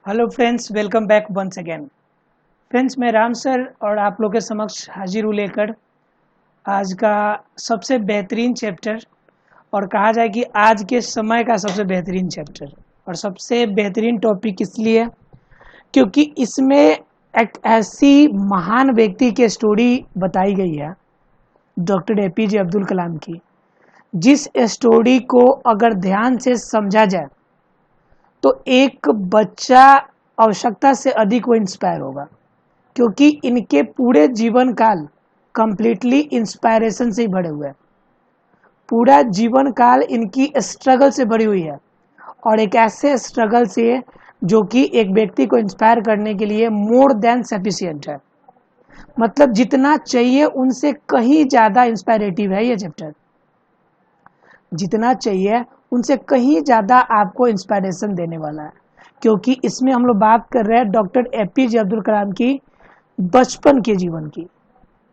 Hello friends, welcome back once again. Friends, मैं Ram sir और आप लोग के समक्ष हाजिर हूँ लेकर आज का सबसे बेहतरीन चैप्टर, और कहा जाए कि आज के समय का सबसे बेहतरीन चैप्टर और सबसे बेहतरीन टॉपिक इसलिए क्योंकि इसमें एक ऐसी महान व्यक्ति की स्टोरी बताई गई है, डॉक्टर एपीजे अब्दुल कलाम की, जिस स्टोरी को अगर ध्यान से समझा जाए तो एक बच्चा आवश्यकता से अधिक वो इंस्पायर होगा, क्योंकि इनके पूरे जीवन काल कंप्लीटली इंस्पायरेशन से ही भरे हुए हैं। पूरा जीवन काल इनकी स्ट्रगल से भरी हुई है, और एक ऐसे स्ट्रगल से जो कि एक व्यक्ति को इंस्पायर करने के लिए मोर देन सफिशिएंट है। मतलब जितना चाहिए उनसे कहीं ज़्यादा इंस्पायरेटिव है ये चैप्टर। जितना चाहिए उनसे कहीं ज़्यादा आपको इंस्पायरेशन देने वाला है, क्योंकि इसमें हम लोग बात कर रहे हैं डॉक्टर एपीजे अब्दुल कलाम की बचपन के जीवन की।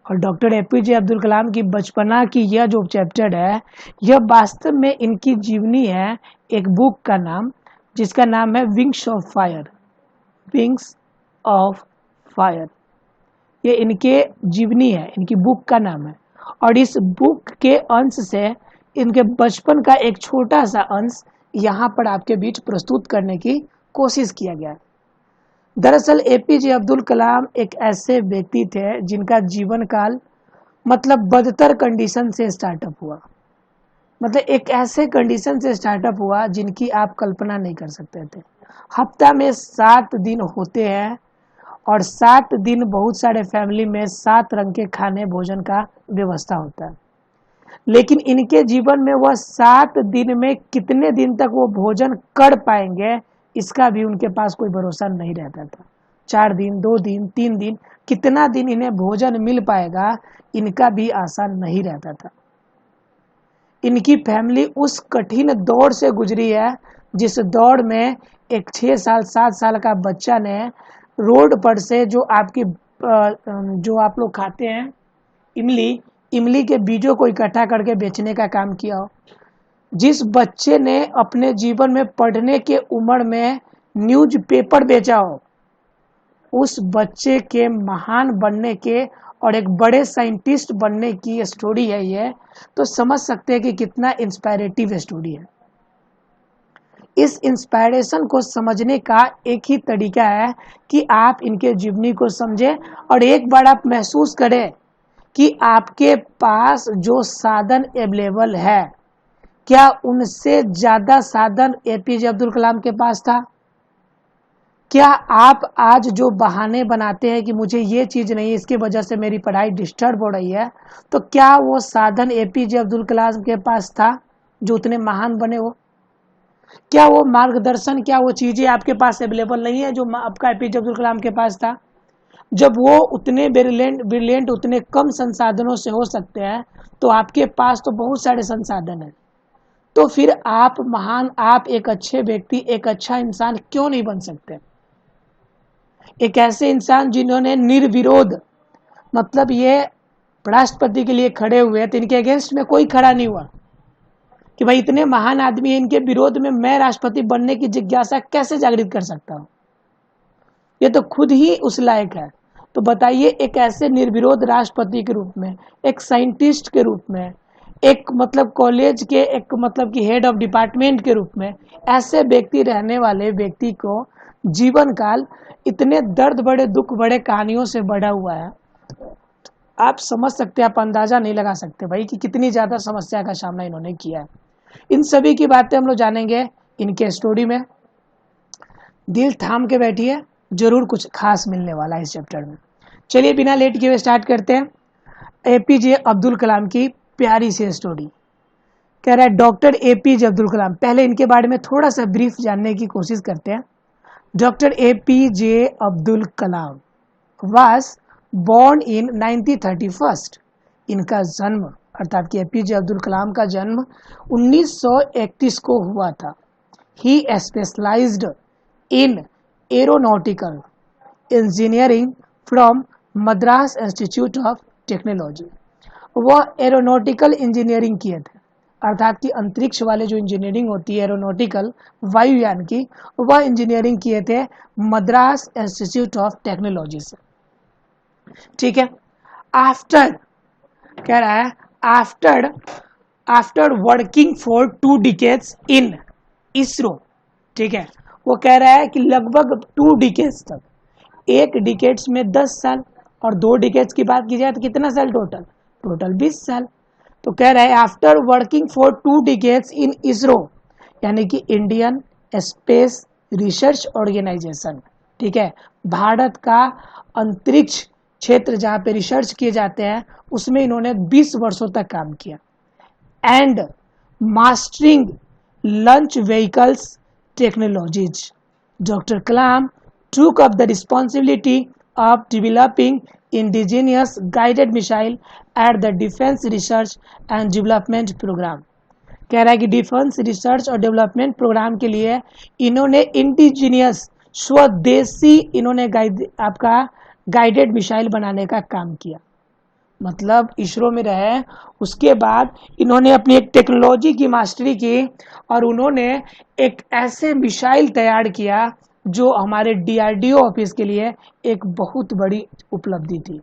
और डॉक्टर एपीजे अब्दुल कलाम की बचपना की यह जो चैप्टर है, यह वास्तव में इनकी जीवनी है। एक बुक का नाम, जिसका नाम है wings of fire. Wings of fire, ये इनके जीवनी है, इनकी बुक का नाम है। और इस बुक के अंश से इनके बचपन का एक छोटा सा अंश यहाँ पर आपके बीच प्रस्तुत करने की कोशिश किया गया है। दरअसल एपीजे अब्दुल कलाम एक ऐसे व्यक्ति थे जिनका जीवन काल मतलब बदतर कंडीशन से स्टार्टअप हुआ। मतलब एक ऐसे कंडीशन से स्टार्टअप हुआ जिनकी आप कल्पना नहीं कर सकते थे। हफ्ता में 7 दिन होते हैं, और 7 दिन बहुत सारे फैमिली में 7 रंग के खाने भोजन का व्यवस्था होता है। लेकिन इनके जीवन में वह 7 दिन में कितने दिन तक वो भोजन कर पाएंगे, इसका भी उनके पास कोई भरोसा नहीं रहता था। 4 दिन, 2 दिन, 3 दिन, कितना दिन इन्हें भोजन मिल पाएगा, इनका भी आसान नहीं रहता था। इनकी फैमिली उस कठिन दौर से गुजरी है, जिस दौर में एक 6 साल 7 साल का बच्चा ने रोड पर से जो आप लोग खाते हैं इमली के बीजों को इकट्ठा करके बेचने का काम किया हो। जिस बच्चे ने अपने जीवन में पढ़ने के उम्र में न्यूज़पेपर बेचा हो, उस बच्चे के महान बनने के और एक बड़े साइंटिस्ट बनने की स्टोरी है ये। तो समझ सकते हैं कि कितना इंस्पायरेटिव स्टोरी है। इस इंस्पायरेशन को समझने का एक ही तरीका है कि आप इनके जीवनी को समझें, और एक बार आप महसूस करें कि आपके पास जो साधन अवेलेबल है, क्या उनसे ज़्यादा साधन एपीजे अब्दुल कलाम के पास था? क्या आप आज जो बहाने बनाते हैं कि मुझे ये चीज़ नहीं है, इसकी वजह से मेरी पढ़ाई डिस्टर्ब हो रही है, तो क्या वो साधन एपीजे अब्दुल कलाम के पास था जो उतने महान बने हो? क्या वो मार्गदर्शन, क्या वो चीज़ें आपके पास अवेलेबल नहीं है जो आपका एपीजे अब्दुल कलाम के पास था? जब वो उतने ब्रिलियंट उतने कम संसाधनों से हो सकते हैं, तो आपके पास तो बहुत सारे संसाधन हैं। तो फिर आप महान, आप एक अच्छे व्यक्ति, एक अच्छा इंसान क्यों नहीं बन सकते? एक ऐसे इंसान जिन्होंने निर्विरोध, मतलब ये राष्ट्रपति के लिए खड़े हुए तो इनके अगेंस्ट में कोई खड़ा नहीं हुआ कि भाई इतने महान आदमी है, इनके विरोध में मैं राष्ट्रपति बनने की जिज्ञासा कैसे जागृत कर सकता हूँ? ये तो खुद ही उस लायक है। तो बताइए, एक ऐसे निर्विरोध राष्ट्रपति के रूप में, एक साइंटिस्ट के रूप में, एक मतलब कॉलेज के एक मतलब कि हेड ऑफ डिपार्टमेंट के रूप में ऐसे व्यक्ति रहने वाले व्यक्ति को जीवन काल इतने दर्द बड़े, दुख बड़े कहानियों से बढ़ा हुआ है। आप समझ सकते हैं, आप अंदाजा नहीं लगा सकते भाई कि कितनी ज़्यादा समस्या का सामना इन्होंने किया है। इन सभी की बातें हम लोग जानेंगे इनके स्टोरी में। दिल थाम के बैठिए, जरूर कुछ खास मिलने वाला है इस चैप्टर में। चलिए बिना लेट किए हुए स्टार्ट करते हैं एपीजे अब्दुल कलाम की प्यारी सी स्टोरी। कह रहा है डॉक्टर एपीजे अब्दुल कलाम। पहले इनके बारे में थोड़ा सा ब्रीफ जानने की कोशिश करते हैं। Doctor APJ Abdul Kalam was born in 1931। इनका जन्म, अर्थात कि एपीजे अब्दुल कलाम का जन्म 1931 को हुआ था। He specialized in aeronautical engineering from Madras institute of technology. वह एरोनॉटिकल इंजीनियरिंग किए थे, अर्थात कि अंतरिक्ष वाले जो इंजीनियरिंग होती है एरोनॉटिकल वायुयान की, वह इंजीनियरिंग किए थे मद्रास इंस्टीट्यूट ऑफ टेक्नोलॉजी से। ठीक है। आफ्टर कह रहा है आफ्टर वर्किंग फॉर 2 डिकेड्स इन इसरो। ठीक है, वो कह रहा है कि लगभग 2 डिकेड्स तक, एक डिकेड्स में 10 साल और 2 डिकेड्स की बात की जाए तो कितना साल टोटल? टोटल 20 साल। तो कह रहा है आफ्टर वर्किंग फॉर 2 डिकेड्स इन इसरो, यानी कि इंडियन स्पेस रिसर्च ऑर्गेनाइजेशन। ठीक है, भारत का अंतरिक्ष क्षेत्र जहाँ पे रिसर्च किए जाते हैं उसमें इन्होंने 20 वर्षों तक काम किया। And mastering launch vehicles technologies, doctor Kalam took up the responsibility of developing indigenous guided missile at the Defense Research and Development Program। कह रहा है कि डिफेंस रिसर्च और डेवलपमेंट प्रोग्राम के लिए इन्होंने इंडिजीनियस स्वदेशी इन्होंने आपका गाइडेड मिसाइल बनाने का काम किया। मतलब इसरो में रहे, उसके बाद इन्होंने अपनी एक टेक्नोलॉजी की मास्टरी की और उन्होंने एक ऐसे मिसाइल तैयार किया जो हमारे डीआरडीओ ऑफिस के लिए एक बहुत बड़ी उपलब्धि थी।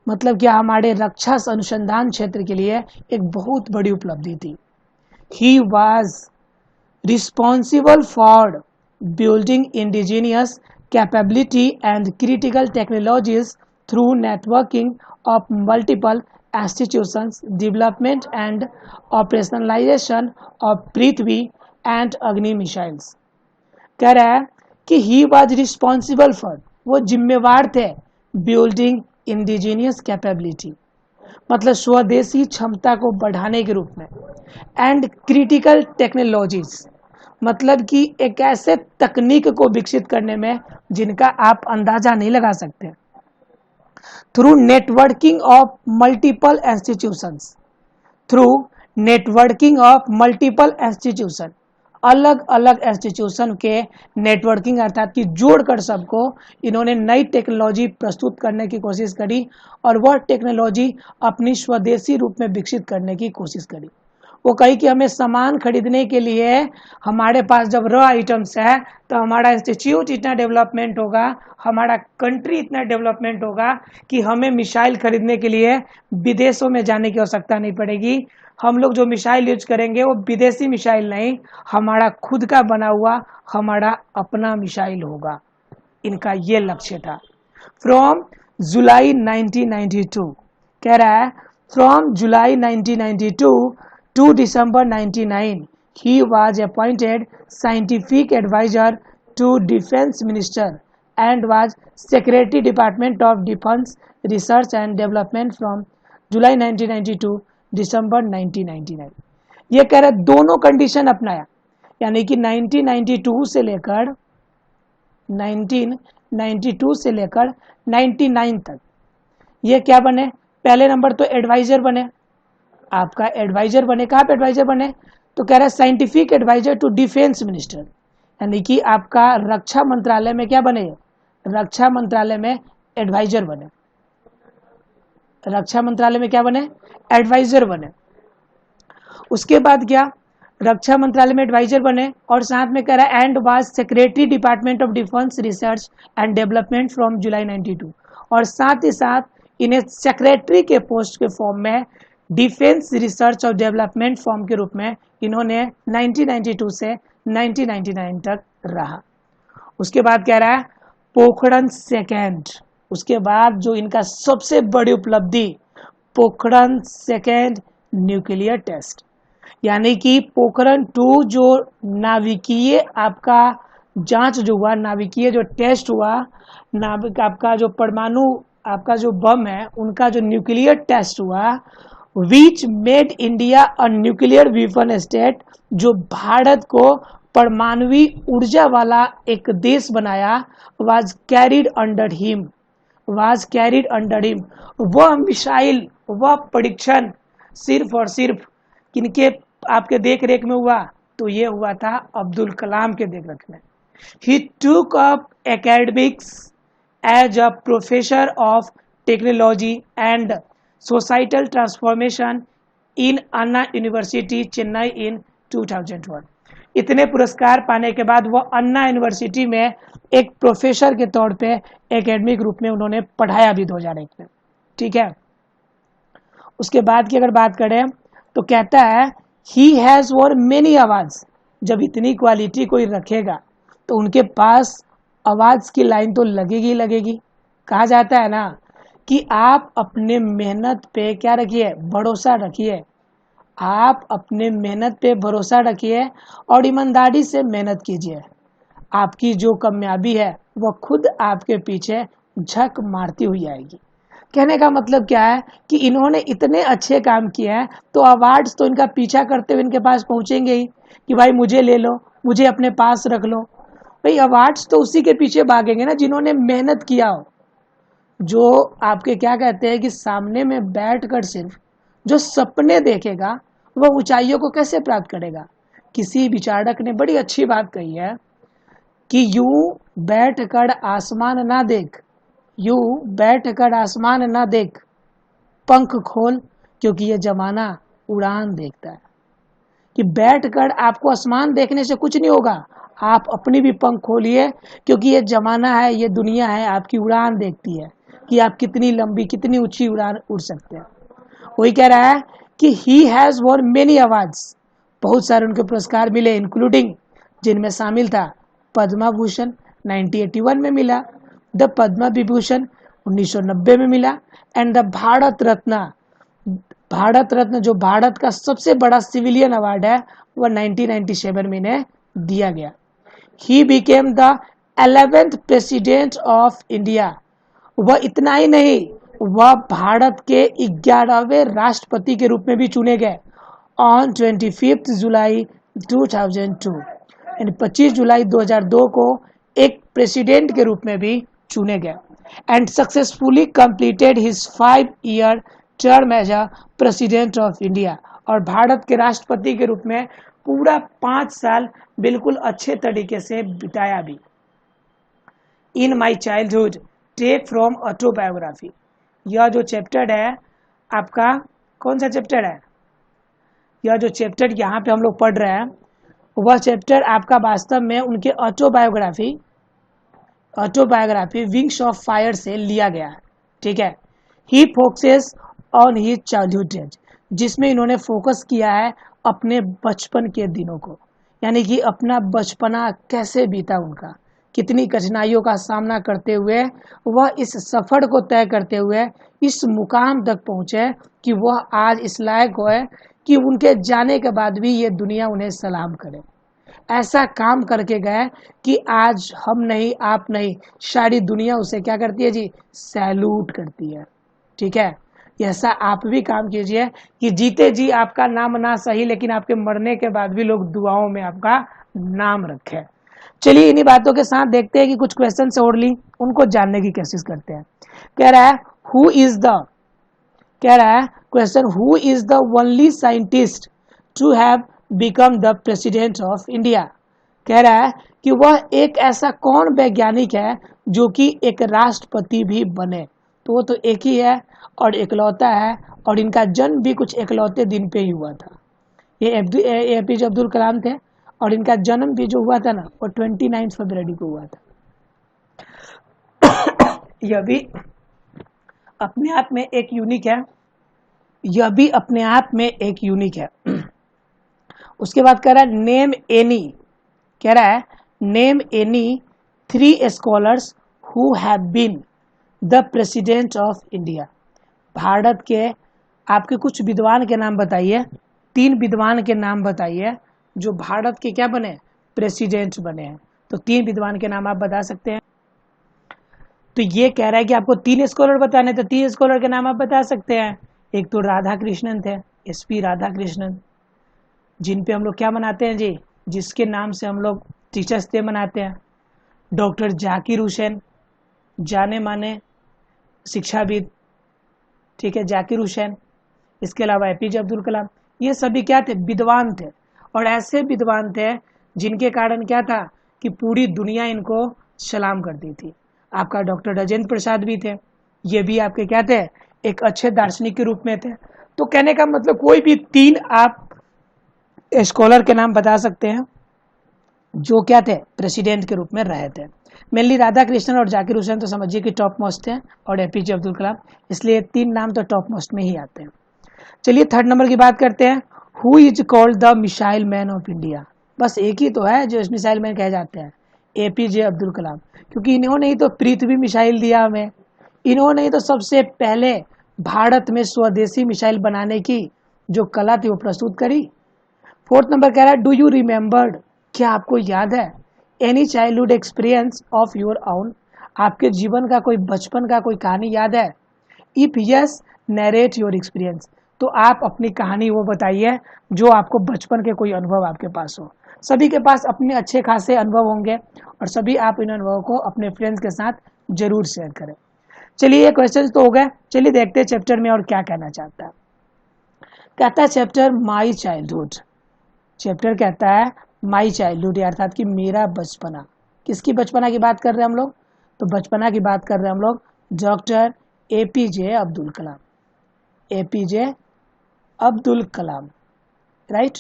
मतलब क्या हमारे रक्षा अनुसंधान क्षेत्र के लिए एक बहुत बड़ी उपलब्धि थी। He was responsible for building indigenous capability and critical technologies through networking of multiple institutions, development and operationalisation of Prithvi and अग्नि मिसाइल्स। कह रहा है कि ही वॉज रिस्पॉन्सिबल फॉर, वो जिम्मेवार थे बिल्डिंग इंडिजीनियस कैपेबिलिटी, मतलब स्वदेशी क्षमता को बढ़ाने के रूप में, एंड क्रिटिकल टेक्नोलॉजीज, मतलब कि एक ऐसे तकनीक को विकसित करने में जिनका आप अंदाजा नहीं लगा सकते, through networking of multiple institutions, through networking of multiple institution, अलग अलग इंस्टीट्यूशन के नेटवर्किंग अर्थात कि जोड़कर सबको इन्होंने नई टेक्नोलॉजी प्रस्तुत करने की कोशिश करी और वह टेक्नोलॉजी अपनी स्वदेशी रूप में विकसित करने की कोशिश करी। वो कही कि हमें सामान खरीदने के लिए हमारे पास जब रॉ आइटम्स है तो हमारा इंस्टीट्यूट इतना डेवलपमेंट होगा, हमारा कंट्री इतना डेवलपमेंट होगा कि हमें मिसाइल खरीदने के लिए विदेशों में जाने की आवश्यकता नहीं पड़ेगी। हम लोग जो मिसाइल यूज करेंगे वो विदेशी मिसाइल नहीं, हमारा खुद का बना हुआ हमारा अपना मिसाइल होगा। इनका ये लक्ष्य था। फ्रॉम जुलाई 1992 कह रहा है from July 1992 to December 99 he was appointed scientific adviser to defence minister and was secretary department of defence research and development from July 1992 December 1999। ये कह रहे दोनों कंडीशन अपनाया, यानी कि 1992 से लेकर 99 तक ये क्या बने, पहले नंबर तो एडवाइजर बने, आपका एडवाइजर बने। कहाँ पे एडवाइजर बने? तो कह रहा है scientific adviser to defence minister, यानी कि आपका रक्षा मंत्रालय में क्या बने, रक्षा मंत्रालय में एडवाइजर बने। रक्षा मंत्रालय में क्या बने, एडवाइजर बने। उसके बाद क्या, रक्षा मंत्रालय में एडवाइजर बने और साथ में कह रहा है and was secretary department of defence research and development from जुलाई 92, और साथ ही साथ इन्हें सेक्रेटरी के पोस्ट के फॉर्म में डिफेंस रिसर्च और डेवलपमेंट फॉर्म के रूप में इन्होंने 1992 से 1999 तक रहा। उसके बाद कह रहा है पोखरण सेकेंड, उसके बाद जो इनका सबसे बड़ी उपलब्धि पोखरण सेकेंड न्यूक्लियर टेस्ट, यानी कि पोखरण 2 जो नाभिकीय आपका जांच जो हुआ, नाभिकीय जो टेस्ट हुआ, नाभिक आपका जो परमाणु आपका जो बम है उनका जो न्यूक्लियर टेस्ट हुआ, which made India a nuclear weapon state, जो भारत को परमाणु ऊर्जा वाला एक देश बनाया, वाज कैरिड अंडर हिम, वह मिसाइल वह परीक्षण सिर्फ और सिर्फ किनके आपके देख रेख में हुआ, तो ये हुआ था अब्दुल कलाम के देख रेख में। He took up academics as a professor of technology and societal transformation in Anna university Chennai in 2001। इतने पुरस्कार पाने के बाद वो अन्ना यूनिवर्सिटी में एक प्रोफेसर के तौर पे एकेडमिक रूप में उन्होंने पढ़ाया भी 2001 में। ठीक है, उसके बाद की अगर बात करें तो कहता है he has won many awards. जब इतनी क्वालिटी कोई रखेगा तो उनके पास आवाज़ की लाइन तो लगेगी लगेगी। कहा जाता है ना कि आप अपने मेहनत पे क्या रखिए, भरोसा रखिए। आप अपने मेहनत पे भरोसा रखिए और ईमानदारी से मेहनत कीजिए। आपकी जो कामयाबी है वह खुद आपके पीछे झक मारती हुई आएगी। कहने का मतलब क्या है कि इन्होंने इतने अच्छे काम किए हैं तो अवार्ड्स तो इनका पीछा करते हुए इनके पास पहुंचेंगे ही कि भाई मुझे ले लो, मुझे अपने पास रख लो। भाई अवार्ड्स तो उसी के पीछे भागेंगे ना जिन्होंने मेहनत किया हो। जो आपके क्या कहते हैं कि सामने में बैठकर सिर्फ जो सपने देखेगा वह ऊंचाइयों को कैसे प्राप्त करेगा। किसी विचारक ने बड़ी अच्छी बात कही है कि यूं बैठकर आसमान ना देख, यूं बैठकर आसमान ना देख, पंख खोल क्योंकि ये जमाना उड़ान देखता है। कि बैठकर आपको आसमान देखने से कुछ नहीं होगा, आप अपनी भी पंख खोलिए क्योंकि ये जमाना है, ये दुनिया है, आपकी उड़ान देखती है कि आप कितनी लंबी कितनी ऊंची उड़ान उड़ सकते हैं। वही कह रहा है कि he has won many awards, बहुत सारे उनके पुरस्कार मिले इंक्लूडिंग, जिनमें शामिल था पद्मा भूषण 1981 में मिला, द पद्मा विभूषण 1990 में मिला एंड द भारत रत्न, भारत रत्न जो भारत का सबसे बड़ा सिविलियन अवार्ड है वह 1997 में इन्हें दिया गया। He became the 11th president of India. वह इतना ही नहीं, वह भारत के 11वें राष्ट्रपति के रूप में भी चुने गए ऑन 25 जुलाई 2002, यानी 25 जुलाई 2002 को एक प्रेसिडेंट के रूप में भी चुने गए and successfully completed his 5-year term as a president of India. और भारत के राष्ट्रपति के रूप में पूरा 5 साल बिल्कुल अच्छे तरीके से बिताया भी। In my childhood take from autobiography, यह जो चैप्टर है आपका कौन सा चैप्टर है, यह जो चैप्टर यहाँ पे हम लोग पढ़ रहे हैं वह चैप्टर आपका वास्तव में उनके ऑटोबायोग्राफी विंग्स ऑफ फायर से लिया गया है। ठीक है, he focuses on he childhood days, जिसमें इन्होंने फोकस किया है अपने बचपन के दिनों को, यानी कि अपना बचपना कैसे बीता उनका, कितनी कठिनाइयों का सामना करते हुए वह इस सफ़र को तय करते हुए इस मुकाम तक पहुँचे कि वह आज इस लायक होए कि उनके जाने के बाद भी ये दुनिया उन्हें सलाम करे। ऐसा काम करके गए कि आज हम नहीं, आप नहीं, सारी दुनिया उसे क्या करती है जी, सैल्यूट करती है। ठीक है, ऐसा आप भी काम कीजिए कि जीते जी आपका नाम ना सही लेकिन आपके मरने के बाद भी लोग दुआओं में आपका नाम रखें। चलिए इन्हीं बातों के साथ देखते हैं कि कुछ क्वेश्चन और ली उनको जानने की कोशिश करते हैं। कह रहा है हु इज द, कह रहा है question who is the only scientist to have become the president of India. कह रहा है कि वह एक ऐसा कौन वैज्ञानिक है जो कि एक राष्ट्रपति भी बने। तो वो तो एक ही है और इकलौता है और इनका जन्म भी कुछ इकलौते दिन पे ही हुआ था। ये APJ अब्दुल कलाम थे और इनका जन्म भी जो हुआ था ना वो 29 फरवरी को हुआ था। यह भी अपने आप में एक यूनिक है, यह भी अपने आप में एक यूनिक है। उसके बाद कह रहा है नेम एनी, कह रहा है name any 3 scholars who have been the president of India. Bharat के आपके कुछ विद्वान के नाम बताइए, 3 विद्वान के नाम बताइए जो भारत के क्या बने, प्रेसिडेंट बने हैं। तो 3 विद्वान के नाम आप बता सकते हैं। तो ये कह रहा है कि आपको 3 स्कॉलर बताने, तो 3 स्कॉलर के नाम आप बता सकते हैं। एक तो राधा कृष्णन थे, SP राधा कृष्णन, जिन पे हम लोग क्या मनाते हैं जी, जिसके नाम से हम लोग टीचर्स डे मनाते हैं। डॉक्टर जाकिर हुसैन, जाने माने शिक्षाविद, ठीक है, जाकिर हुसैन। इसके अलावा APJ अब्दुल कलाम, ये सभी क्या थे, विद्वान थे और ऐसे विद्वान थे जिनके कारण क्या था कि पूरी दुनिया इनको सलाम करती थी। आपका डॉक्टर राजेंद्र प्रसाद भी थे, ये भी आपके क्या थे, एक अच्छे दार्शनिक के रूप में थे। तो कहने का मतलब कोई भी 3 आप स्कॉलर के नाम बता सकते हैं जो क्या थे, प्रेसिडेंट के रूप में रहे थे। मेनली राधा कृष्णन और जाकिर हुसैन तो समझिए कि टॉप मोस्ट थे, और एपीजे अब्दुल कलाम, इसलिए 3 नाम तो टॉप मोस्ट में ही आते हैं। चलिए थर्ड नंबर की बात करते हैं। Who is called the missile man of India? बस एक ही तो है जो इस मिसाइल मैन कहे जाते हैं, एपीजे अब्दुल कलाम, क्योंकि इन्होंने ही तो पृथ्वी मिसाइल दिया हमें, इन्होंने ही तो सबसे पहले भारत में स्वदेशी मिसाइल बनाने की जो कला थी वो प्रस्तुत करी। फोर्थ नंबर कह रहा है, डू यू रिमेंबर्ड? क्या आपको याद है any childhood experience of your own? आपके जीवन का कोई बचपन का कोई कहानी याद है? If yes narrate your experience, तो आप अपनी कहानी वो बताइए जो आपको बचपन के कोई अनुभव आपके पास हो। सभी के पास अपने अच्छे खासे अनुभव होंगे और सभी आप इन अनुभवों को अपने फ्रेंड्स के साथ जरूर शेयर करें। चलिए ये क्वेश्चन तो हो गए, चलिए देखते हैं चैप्टर में और क्या कहना चाहता है। कहता है चैप्टर माई चाइल्डहुड, चैप्टर कहता है माई चाइल्डहुड अर्थात कि मेरा बचपना। किसकी बचपना की बात कर रहे हैं हम लोग? तो बचपना की बात कर रहे हैं हम लोग डॉक्टर एपीजे अब्दुल कलाम, एपीजे अब्दुल कलाम, राइट।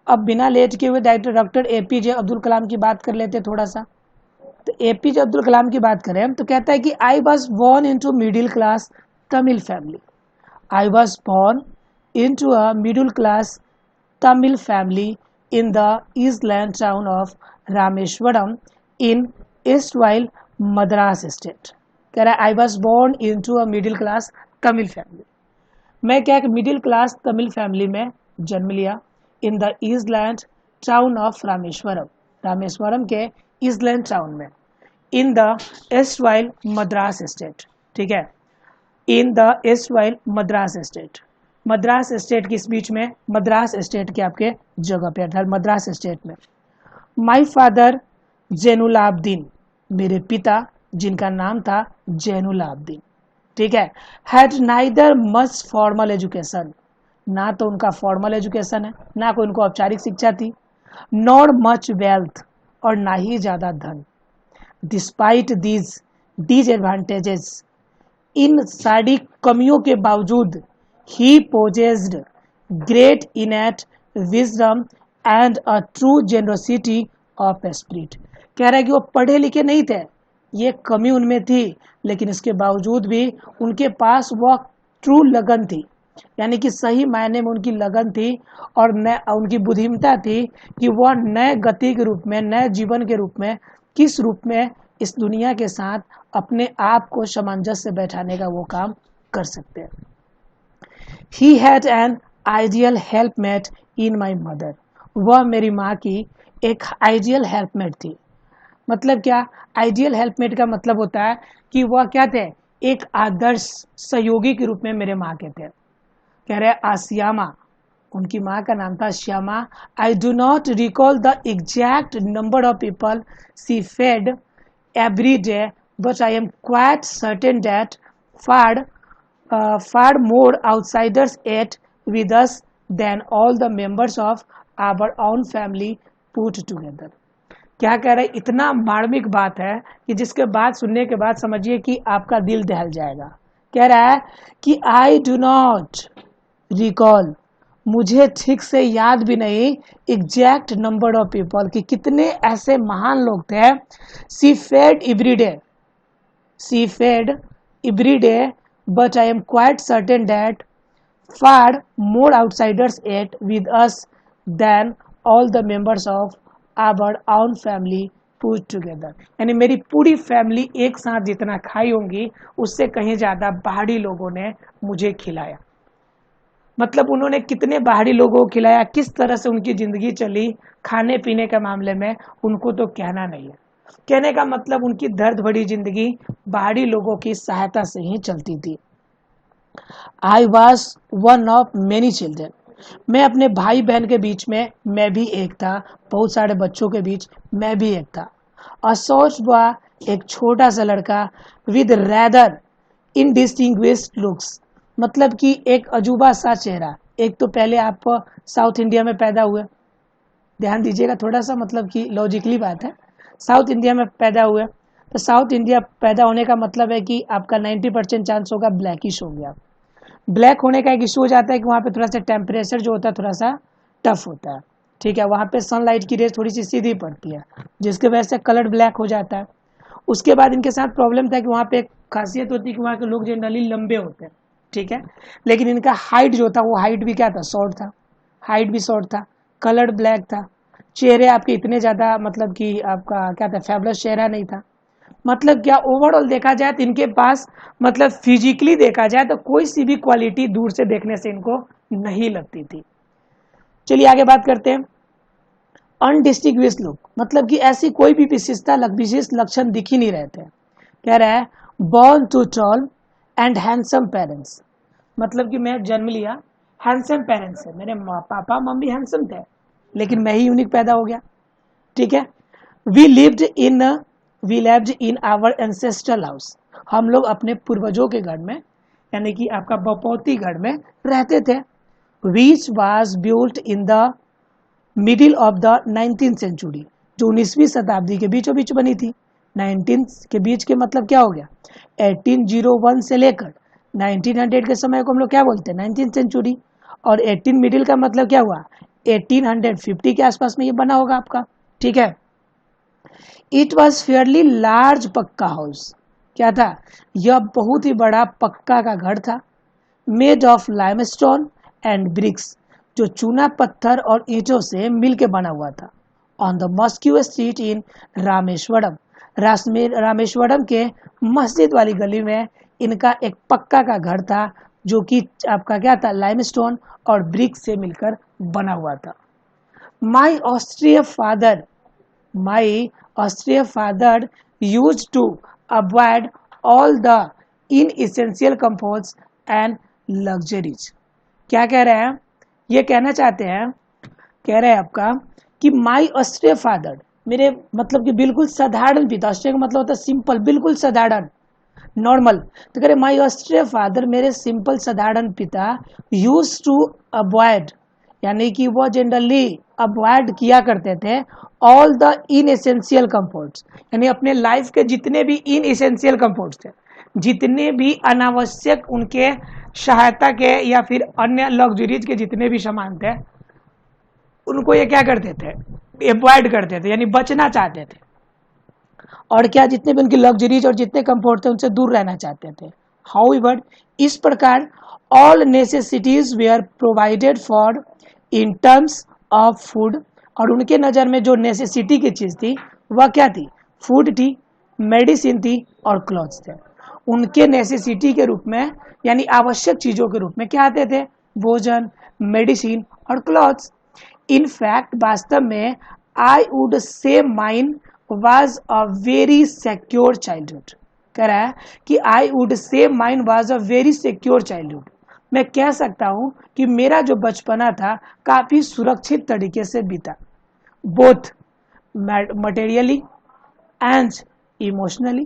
अब बिना लेट किए हुए डॉक्टर एपीजे अब्दुल कलाम की बात कर लेते थोड़ा सा। तो एपीजे अब्दुल कलाम की बात करें तो कहता है कि I was born into middle class Tamil family, I was born into a middle class Tamil family in the island town of Rameswaram in erstwhile Madras state। कह रहा है I was born into a middle class Tamil family, मैं क्या एक middle class Tamil family में जन्म लिया in the eastland town of Rameswaram, Rameswaram के ईस्टलैंड टाउन में, in the erstwhile Madras state, ठीक है, in the erstwhile Madras state. Madras state किस बीच में? मद्रास स्टेट के आपके जगह पे अर्थात मद्रास स्टेट में। माई फादर जैनुलाब्दीन, मेरे पिता जिनका नाम था जैनुलाब्दीन, ठीक है, had neither much formal education, ना तो उनका फॉर्मल एजुकेशन है, ना कोई उनको औपचारिक शिक्षा थी, नॉर मच वेल्थ, और ना ही ज्यादा धन। डिस्पाइट दीज एडवांटेजेस, इन सारी कमियों के बावजूद, he possessed great innate wisdom and a true generosity of spirit। कह रहा है कि वो पढ़े लिखे नहीं थे, ये कमी उनमें थी, लेकिन इसके बावजूद भी उनके पास वह ट्रू लगन थी, यानी कि सही मायने में उनकी लगन थी और उनकी बुद्धिमता थी कि वह नए गति के रूप में, नए जीवन के रूप में, किस रूप में इस दुनिया के साथ अपने आप को सामंजस्य बैठाने का वो काम कर सकते हैं। He had an ideal helpmate in my mother, वह मेरी माँ की एक आइडियल हेल्पमेट थी। मतलब क्या? आइडियल हेल्पमेट का मतलब होता है कि वह क्या थे? एक आदर्श सहयोगी के रूप में मेरे माँ के थे। कह रहे आसियामा, उनकी माँ का नाम था Shyama. I do not recall the exact number of people she fed every day, but I am quite certain that far more outsiders ate with us than all the members of our own family put together। क्या कह रहे? इतना मार्मिक बात है कि जिसके बाद सुनने के बाद समझिए कि आपका दिल दहल जाएगा। कह रहा है कि आई डू नॉट रिकॉल, मुझे ठीक से याद भी नहीं एग्जैक्ट नंबर ऑफ पीपल कि कितने ऐसे महान लोग थे। Sea fed everyday, sea fed everyday, but I am quite certain that far more outsiders ate with us than all the members of our own family put together। यानी मेरी पूरी family एक साथ जितना खाई होंगी उससे कहीं ज़्यादा बाहरी लोगों ने मुझे खिलाया। मतलब उन्होंने कितने बाहरी लोगों को खिलाया, किस तरह से उनकी ज़िंदगी चली खाने पीने के मामले में, उनको तो कहना नहीं है। कहने का मतलब उनकी दर्द भरी जिंदगी बाहरी लोगों की सहायता से ही चलती थी। I was one of many children, मैं अपने भाई बहन के बीच में मैं भी एक था, बहुत सारे बच्चों के बीच मैं भी एक था। अ शॉर्ट बॉय, एक छोटा सा लड़का, विद रैदर इनडिस्टिंग्विश्ड लुक्स, मतलब कि एक अजूबा सा चेहरा। एक तो पहले आप साउथ इंडिया में पैदा हुए, ध्यान दीजिएगा थोड़ा सा, मतलब कि लॉजिकली बात है, साउथ इंडिया में पैदा हुए तो साउथ इंडिया पैदा होने का मतलब है कि आपका 90% चांस होगा ब्लैकिश हो गया। ब्लैक होने का एक इशू हो जाता है कि वहाँ पे थोड़ा सा टेम्परेचर जो होता है थोड़ा सा टफ होता है, ठीक है, वहाँ पे सनलाइट की रेज थोड़ी सी सीधी पड़ती है जिसके वजह से कलर ब्लैक हो जाता है। उसके बाद इनके साथ प्रॉब्लम था कि वहाँ पे एक खासियत होती है कि वहाँ के लोग जनरली लंबे होते हैं, ठीक है, लेकिन इनका हाइट जो था वो हाइट भी क्या था, शॉर्ट था, हाइट भी शॉर्ट था, कलर ब्लैक था, चेहरे आपके इतने ज़्यादा मतलब कि आपका क्या था, फैबुलस चेहरा नहीं था। मतलब क्या ओवरऑल देखा जाए तो इनके पास मतलब फिजिकली देखा जाए तो कोई सी भी क्वालिटी दूर से देखने से इनको नहीं लगती थी। चलिए आगे बात करते हैं। अनडिस्टिंग्विश लुक, मतलब कि ऐसी कोई भी विशेषता विशेष लक्षण दिख ही नहीं रहे थे। कह रहा है born to tall and handsome parents, मतलब कि मैं जन्म लिया हैंडसम पेरेंट्स से, मेरे पापा मम्मी हैंडसम थे लेकिन मैं ही यूनिक पैदा हो गया, ठीक है। We lived in our ancestral house, हम लोग अपने पूर्वजों के घर में यानी कि आपका बपौती घर में रहते थे। Which was built in the middle of the 19th century, जो 19वीं शताब्दी के बीचों बीच बनी थी। 19 के बीच के मतलब क्या हो गया, 1801 से लेकर 1900 के समय को हम लोग क्या बोलते हैं, 19th सेंचुरी। और 18 मिडिल का मतलब क्या हुआ, 1850 के आसपास में ये बना होगा आपका, ठीक है। इट वॉज फेयरली लार्ज पक्का हाउस, क्या था, यह बहुत ही बड़ा पक्का का घर था। Made of limestone and bricks, जो चूना पत्थर और ईंटों से मिलके बना हुआ था। On the mosque street in Rameswaram, Rameswaram के मस्जिद वाली गली में इनका एक पक्का का घर था जो कि आपका क्या था, लाइमस्टोन और ब्रिक से मिलकर बना हुआ था। My austere father used to avoid all the inessential comforts and luxuries. क्या कह रहे हैं, ये कहना चाहते हैं, कह रहे हैं आपका कि माई ऑस्ट्रिया फादर, मेरे मतलब कि बिल्कुल साधारण पिता, ऑस्ट्रिया का मतलब होता है सिंपल, बिल्कुल साधारण, नॉर्मल, तो कह रहे माई ऑस्ट्रिया फादर, मेरे सिंपल साधारण पिता, यूज टू अवॉइड, यानी कि वो जनरली अवॉइड किया करते थे ऑल द इनएसेंशियल कंफर्ट्स, यानी अपने लाइफ के जितने भी इनएसेंशियल कंफर्ट्स थे, जितने भी अनावश्यक उनके सहायता के या फिर अन्य लग्जरीज के जितने भी सामान थे उनको ये क्या करते थे, अवॉइड करते थे, यानी बचना चाहते थे। और क्या, जितने भी उनकी लग्जरीज और जितने कंफर्ट थे उनसे दूर रहना चाहते थे। हाउएवर, इस प्रकार all necessities were provided for in terms of food, और उनके नज़र में जो नेसेसिटी की चीज़ थी वह क्या थी, फूड थी, मेडिसिन थी और क्लॉथ्स थे। उनके नेसेसिटी के रूप में यानी आवश्यक चीज़ों के रूप में क्या आते थे, भोजन, मेडिसिन और क्लॉथ्स। इन फैक्ट, वास्तव में I would say mine was a very secure childhood, कह रहा है कि I would say mine was a very secure childhood, मैं कह सकता हूं कि मेरा जो बचपना था काफी सुरक्षित तरीके से बीता, बोथ मटेरियली एंड इमोशनली,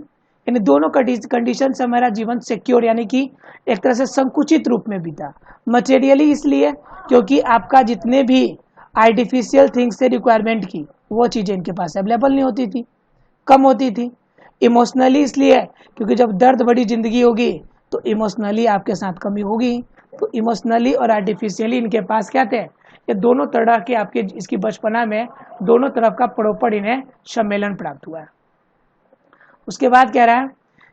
यानी दोनों कंडीशन से हमारा जीवन सिक्योर यानी कि एक तरह से संकुचित रूप में बीता। मटेरियली इसलिए क्योंकि आपका जितने भी आर्टिफिशियल थिंग्स से रिक्वायरमेंट की वो चीज़ें इनके पास अवेलेबल नहीं होती थी, कम होती थी। इमोशनली इसलिए क्योंकि जब दर्द भरी जिंदगी होगी तो इमोशनली आपके साथ कमी होगी, तो इमोशनली और आर्टिफिशियली इनके पास क्या थे, ये दोनों तरह के आपके इसकी बचपना में दोनों तरफ का प्रॉपर इन्हें सम्मेलन प्राप्त हुआ है। उसके बाद कह रहा है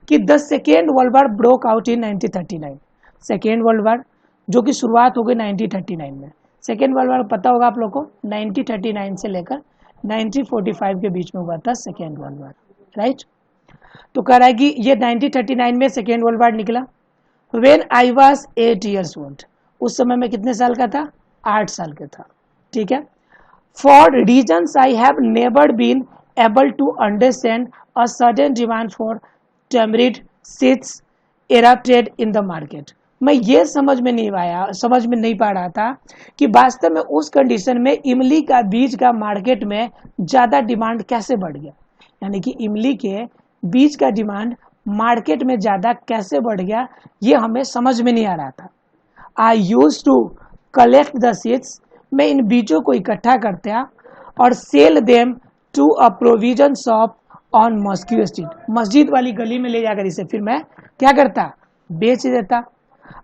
कि the second world war broke out in 1939, second world वार जो कि शुरुआत हो गई 1939 में। सेकेंड वर्ल्ड वार पता होगा आप लोग को, 1939 से लेकर 1945 के बीच में हुआ था सेकेंड वर्ल्ड वार, राइट। तो कह रहा है कि ये 1939 में सेकेंड वर्ल्ड वार निकला। When I was 8 years old, उस समय में कितने साल का था, 8 साल का था, ठीक है। For reasons I have never been able to understand a sudden demand for tamarind seeds erupted in the market, मैं ये समझ में नहीं पा रहा था कि वास्तव में उस कंडीशन में इमली का बीज का मार्केट में ज़्यादा डिमांड कैसे बढ़ गया, यानी कि इमली के बीज का डिमांड मार्केट में ज़्यादा कैसे बढ़ गया ये हमें समझ में नहीं आ रहा था। I used to collect the seeds, मैं इन बीजों को इकट्ठा करता और sell them to a provision shop on mosque street, मस्जिद वाली गली में ले जाकर इसे फिर मैं क्या करता, बेच देता।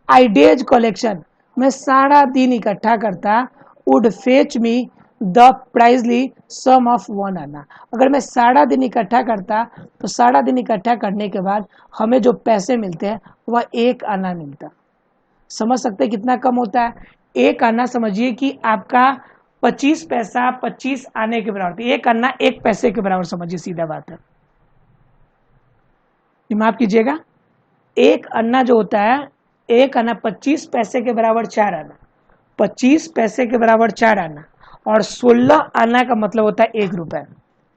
आई डेज कलेक्शन, मैं सारा दिन इकट्ठा करता, would fetch me the princely sum of 1 anna. अगर मैं सारा दिन इकट्ठा करता तो सारा दिन इकट्ठा करने के बाद हमें जो पैसे मिलते हैं वह 1 आना मिलता। समझ सकते हैं कितना कम होता है? 1 आना समझिए कि आपका 25 पैसा 25 आने के बराबर, 1 आना 1 पैसे के बराबर समझिए, सीधा बात है। माफ कीजिएगा, 1 अन्ना जो होता है, 1 आना 25 पैसे के बराबर 4 आना, 25 पैसे के बराबर 4 आना, और 16 आना का मतलब होता है 1 रुपए।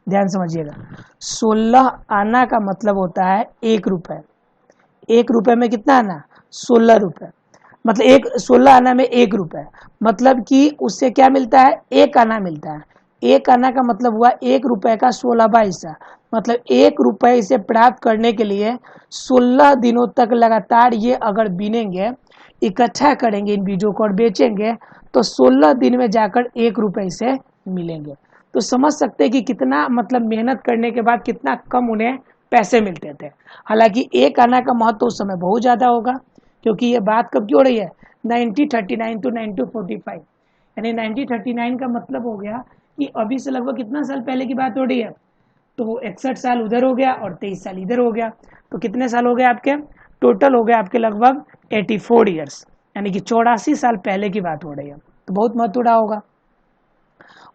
ध्यान समझिएगा, 16 आना का मतलब होता है 1 रुपए। 1 रुपए में कितना आना? 16 रुपए। मतलब 16 आना में 1 रुपए, मतलब कि उससे क्या मिलता है? 1 आना मिलता है। 1 आना का मतलब हुआ 1 रुपए का 16वां हिस्सा। मतलब 1 रुपए इसे प्राप्त करने के लिए 16 दिनों तक लगातार ये अगर बीनेंगे, इकट्ठा करेंगे इन बीजों को और बेचेंगे, तो 16 दिन में जाकर 1 रुपए इसे मिलेंगे। तो समझ सकते हैं कि कितना मतलब मेहनत करने के बाद कितना कम उन्हें पैसे मिलते थे। हालांकि 1 आना का महत्व उस समय बहुत ज़्यादा होगा, क्योंकि ये बात कब की हो रही है? 1939 टू 1945, यानी 1939 का मतलब हो गया कि अभी से लगभग कितना साल पहले की बात हो रही है? तो 61 साल उधर हो गया और 23 साल इधर हो गया, तो कितने साल हो गए आपके? टोटल हो गए आपके लगभग 84 ईयर्स, यानी कि 84 साल पहले की बात हो रही है। तो बहुत महत्व रहा होगा।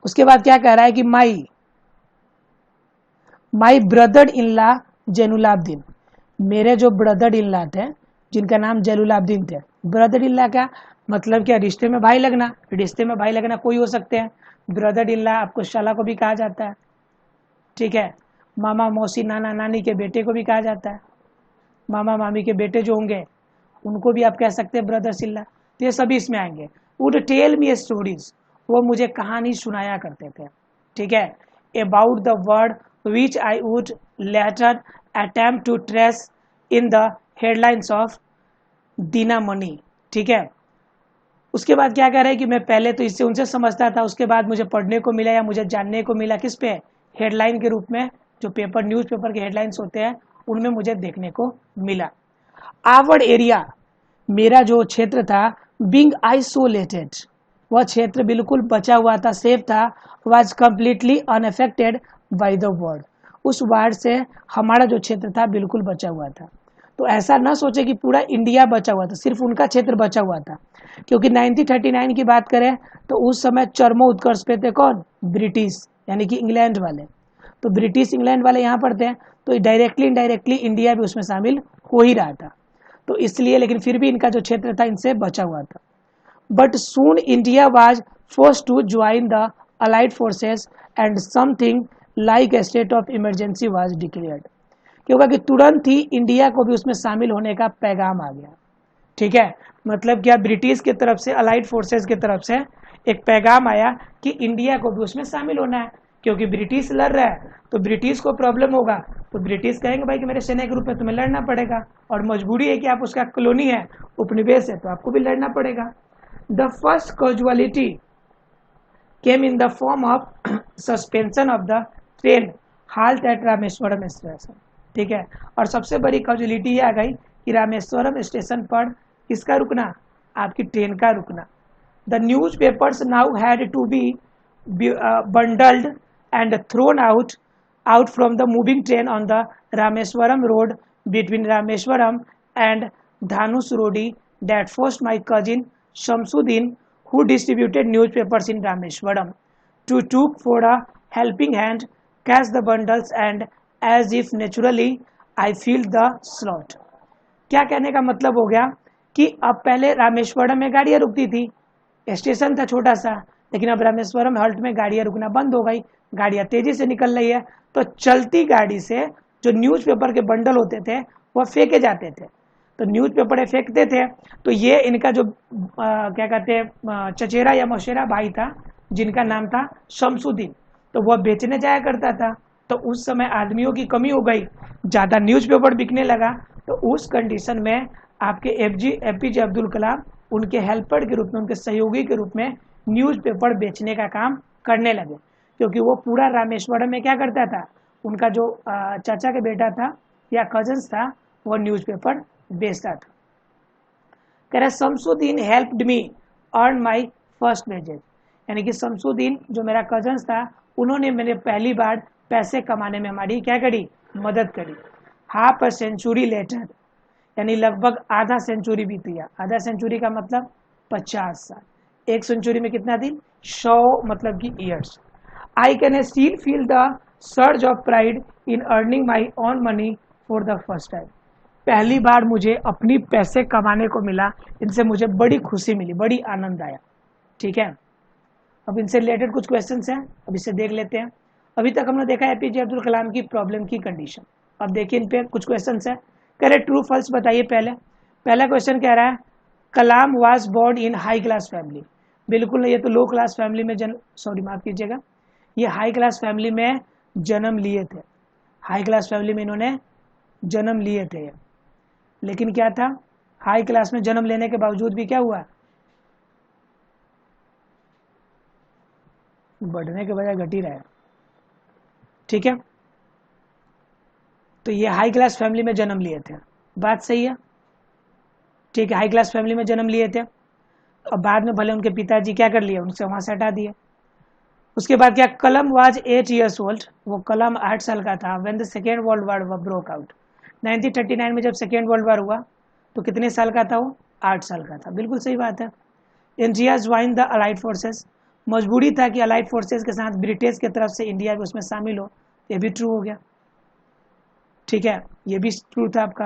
उसके बाद क्या कह रहा है कि my brother in law Jainulabdeen, मेरे जो ब्रदर इन लॉ थे जिनका नाम जैनुलाब्दीन थे। ब्रदर इन लॉ का मतलब क्या? रिश्ते में भाई लगना। रिश्ते में भाई लगना कोई हो सकते हैं। ब्रदर इन लॉ आपको शाला को भी कहा जाता है, ठीक है। मामा मौसी नाना नानी के बेटे को भी कहा जाता है। मामा मामी के बेटे जो होंगे उनको भी आप कह सकते हैं ब्रदर इन लॉ। तो ये सभी इसमें आएंगे। वुड टेल मी स्टोरीज, वो मुझे कहानी सुनाया करते थे, ठीक है। About the word which I would later attempt to trace in the headlines of Dinamani, ठीक है। उसके बाद क्या कह रहे हैं कि मैं पहले तो इससे उनसे समझता था, उसके बाद मुझे पढ़ने को मिला या मुझे जानने को मिला किस पे? हेडलाइन के रूप में, जो पेपर न्यूज़पेपर के हेडलाइंस होते हैं उनमें मुझे देखने को मिला। आवर एरिया, मेरा जो क्षेत्र था, बीइंग आइसोलेटेड, वह क्षेत्र बिल्कुल बचा हुआ था, सेफ था, was completely unaffected by the word, उस वार से हमारा जो क्षेत्र था बिल्कुल बचा हुआ था। तो ऐसा ना सोचे कि पूरा इंडिया बचा हुआ था, सिर्फ उनका क्षेत्र बचा हुआ था। क्योंकि 1939 की बात करें तो उस समय चरमो उत्कर्ष पे थे कौन? ब्रिटिश, यानी कि इंग्लैंड वाले। तो ब्रिटिश इंग्लैंड वाले यहाँ पर थे, तो डायरेक्टली इनडायरेक्टली इंडिया भी उसमें शामिल हो ही रहा था। तो इसलिए, लेकिन फिर भी इनका जो क्षेत्र था इनसे बचा हुआ था। But soon India was forced to join the allied forces and something like a state of emergency was declared, क्योंकि तुरंत ही इंडिया को भी उसमें शामिल होने का पैगाम आ गया, ठीक है। मतलब क्या? ब्रिटिश की तरफ से, अलाइड फोर्सेस की तरफ से एक पैगाम आया कि इंडिया को भी उसमें शामिल होना है, क्योंकि ब्रिटिश लड़ रहा है तो ब्रिटिश को प्रॉब्लम होगा, तो ब्रिटिश कहेंगे भाई कि मेरे सेना के रूप में तुम्हें लड़ना पड़ेगा, और मजबूरी है कि आप उसका कॉलोनी है, उपनिवेश है, तो आपको भी लड़ना पड़ेगा। The first casualty came in the form of suspension of the train halt at Rameswaram station, ठीक है। और सबसे बड़ी कैजुअलिटी ये आ गई कि रामेश्वरम स्टेशन पर किसका रुकना? आपकी ट्रेन का रुकना। The newspapers now had to be bundled and thrown out from the moving train on the Rameswaram road between Rameswaram and Dhanushkodi that forced my cousin Shamsuddin, who distributed newspapers in Rameshwaram, to took for a helping hand, catch the bundles, and as if naturally I feel the slot. क्या कहने का मतलब हो गया कि अब पहले रामेश्वरम में गाड़ियाँ रुकती थी, स्टेशन था छोटा सा, लेकिन अब रामेश्वरम हॉल्ट में गाड़ियाँ रुकना बंद हो गई, गाड़ियाँ तेजी से निकल रही है, तो चलती गाड़ी से जो न्यूज़पेपर के बंडल होते थे वह फेंके जाते थे। तो न्यूज़पेपर फेंकते थे, तो ये इनका जो क्या कहते हैं चचेरा या मौसेरा भाई था जिनका नाम था शमसुद्दीन, तो वह बेचने जाया करता था। तो उस समय आदमियों की कमी हो गई, ज़्यादा न्यूज़पेपर बिकने लगा, तो उस कंडीशन में आपके एपीजे अब्दुल कलाम उनके हेल्पर के रूप में, उनके सहयोगी के रूप में न्यूज़पेपर बेचने का काम करने लगे, क्योंकि वो पूरा रामेश्वरम में क्या करता था, उनका जो चाचा के बेटा था या कजन्स था वो न्यूज़पेपर बेचता था। कह रहे Shamsuddin helped me earn my first wages, यानी कि शमसुद्दीन जो मेरा कजन्स था उन्होंने मेरे पहली बार पैसे कमाने में हमारी क्या करी, मदद करी। हाफ अ सेंचुरी लेटर, यानी लगभग आधा सेंचुरी बीत गया। आधा सेंचुरी का मतलब 50 साल। एक सेंचुरी में कितना दिन, 100 मतलब कि years. I can still feel the surge of pride in earning my own money for the first time. पहली बार मुझे अपनी पैसे कमाने को मिला, इनसे मुझे बड़ी खुशी मिली, बड़ी आनंद आया। ठीक है, अब इनसे रिलेटेड कुछ क्वेश्चंस हैं, अब इसे देख लेते हैं। अभी तक हमने देखा एपीजे अब्दुल कलाम की प्रॉब्लम की कंडीशन। अब देखिए इन पे कुछ क्वेश्चंस है। कह रहे ट्रू फॉल्स बताइए। पहला क्वेश्चन कह रहा है Kalam was born in high class family. बिल्कुल नहीं, ये तो लो क्लास फैमिली में माफ कीजिएगा, ये हाई क्लास फैमिली में जन्म लिए थे। हाई क्लास फैमिली में इन्होंने जन्म लिए थे, लेकिन क्या था, हाई क्लास में जन्म लेने के बावजूद भी क्या हुआ, बढ़ने के बजाय घट ही रहा है। ठीक है, तो ये हाई क्लास फैमिली में जन्म लिए थे, बात सही है। ठीक है, हाई क्लास फैमिली में जन्म लिए थे और बाद में भले उनके पिताजी क्या कर लिए, उनसे वहां से हटा दिए। उसके बाद क्या, कलम वाज 8 years old, वो कलम 8 साल का था। When the second world war broke out, 1939 में जब सेकेंड वर्ल्ड वार हुआ तो कितने साल का था वो, 8 साल का था। बिल्कुल सही बात है। India join the allied forces, मजबूरी था कि अलाइड फोर्सेस के साथ ब्रिटिश की तरफ से इंडिया भी उसमें शामिल हो, ये भी ट्रू हो गया। ठीक है, ये भी ट्रू था आपका।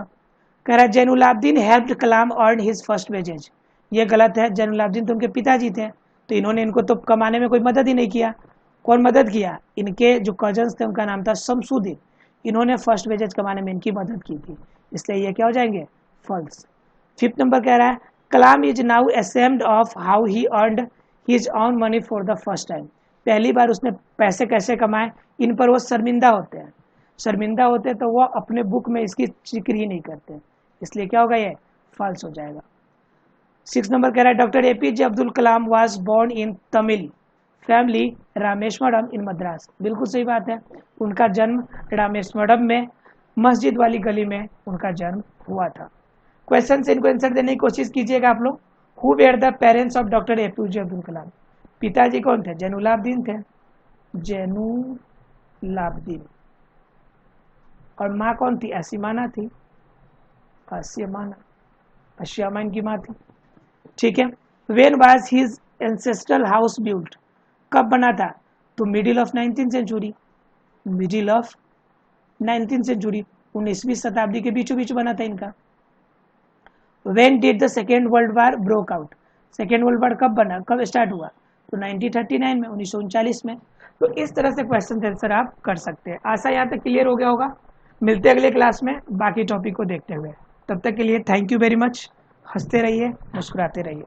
कह रहा है जैनुलाब्दीन हेल्प्ड कलाम अर्न हिज फर्स्ट वेजेज, ये गलत है। जैनुलाब्दीन तो उनके पिताजी थे, तो इन्होंने इनको तो कमाने में कोई मदद ही नहीं किया। कौन मदद किया, इनके जो कजन्स थे उनका नाम था शमसुद्दीन, इन्होंने फर्स्ट वेजेज कमाने में इनकी मदद की थी, इसलिए ये क्या हो जाएंगे, फॉल्स। 5th नंबर कह रहा है Kalam is now ashamed of how he earned his own money for the first time, पहली बार उसने पैसे कैसे कमाए, इन पर वो शर्मिंदा होते हैं। शर्मिंदा होते तो वो अपने बुक में इसकी जिक्र ही नहीं करते, इसलिए क्या होगा, ये फॉल्स हो जाएगा। 6 नंबर कह रहा है doctor APJ Abdul Kalam was born in Tamil family Rameswaram in Madras, बिल्कुल सही बात है। उनका जन्म रामेश्वरम में मस्जिद वाली गली में उनका जन्म हुआ था। क्वेश्चन से इनको आंसर देने की कोशिश कीजिएगा आप लोग। Who were the parents of doctor APJ Abdul Kalam, पिताजी कौन थे, जैनुलाब्दीन थे, जैनुलाब्दीन। और माँ कौन थी, असीमाना थी, अशियामा इनकी माँ थी। ठीक है, when was his ancestral house built, कब बना था, तो middle of 19th century, middle of 19th century, 19वीं शताब्दी के बीचों बीच बना था इनका। When did the second world war broke out, second world war कब बना, कब स्टार्ट हुआ, तो 1939 में, 1939 में। तो इस तरह से क्वेश्चन आंसर आप कर सकते हैं। आशा यहाँ तक क्लियर हो गया होगा। मिलते हैं अगले क्लास में बाकी टॉपिक को देखते हुए, तब तक के लिए थैंक यू वेरी मच। हंसते रहिए, मुस्कुराते रहिए।